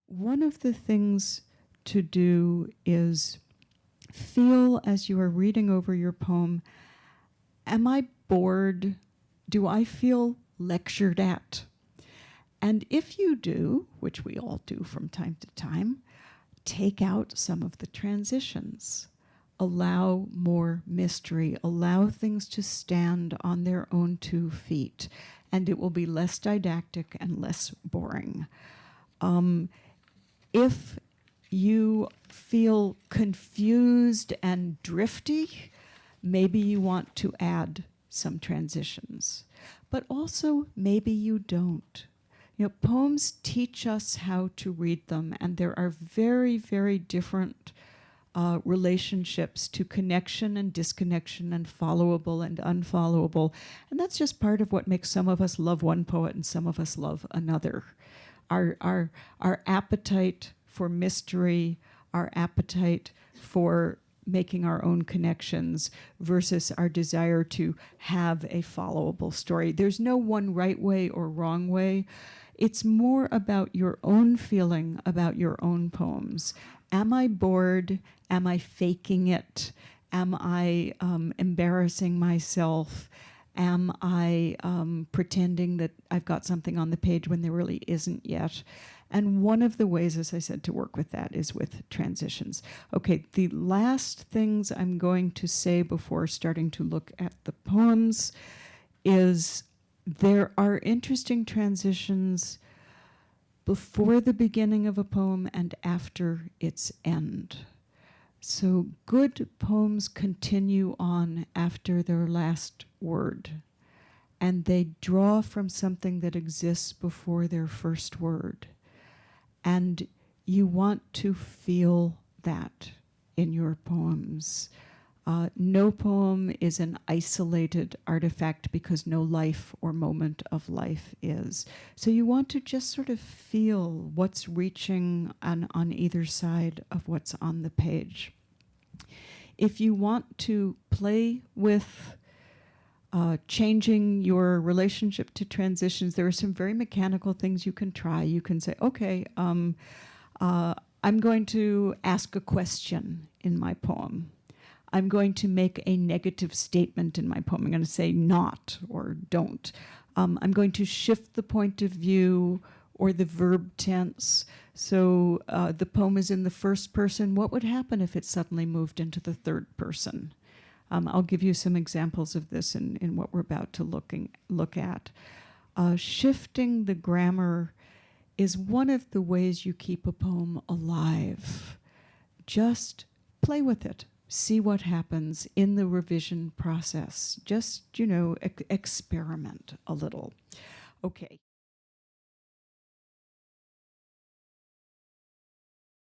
One of the things to do is feel as you are reading over your poem, am I bored? Do I feel lectured at? And if you do, which we all do from time to time, take out some of the transitions. Allow more mystery. Allow things to stand on their own 2 feet, and it will be less didactic and less boring. If you feel confused and drifty, maybe you want to add some transitions. But also, maybe you don't. You know, poems teach us how to read them, and there are very, very different relationships to connection and disconnection and followable and unfollowable. And that's just part of what makes some of us love one poet and some of us love another. Our appetite for mystery, our appetite for making our own connections versus our desire to have a followable story. There's no one right way or wrong way. It's more about your own feeling about your own poems. Am I bored? Am I faking it? Am I embarrassing myself? Am I pretending that I've got something on the page when there really isn't yet? And one of the ways, as I said, to work with that is with transitions. Okay, the last things I'm going to say before starting to look at the poems is there are interesting transitions before the beginning of a poem and after its end. So good poems continue on after their last word, and they draw from something that exists before their first word. And you want to feel that in your poems. No poem is an isolated artifact because no life or moment of life is. So you want to just sort of feel what's reaching on either side of what's on the page. If you want to play with changing your relationship to transitions, there are some very mechanical things you can try. You can say, okay, I'm going to ask a question in my poem. I'm going to make a negative statement in my poem. I'm going to say not or don't. I'm going to shift the point of view or the verb tense. So the poem is in the first person. What would happen if it suddenly moved into the third person? I'll give you some examples of this in what we're about to look at. Shifting the grammar is one of the ways you keep a poem alive. Just play with it. See what happens in the revision process. Just, experiment a little. Okay.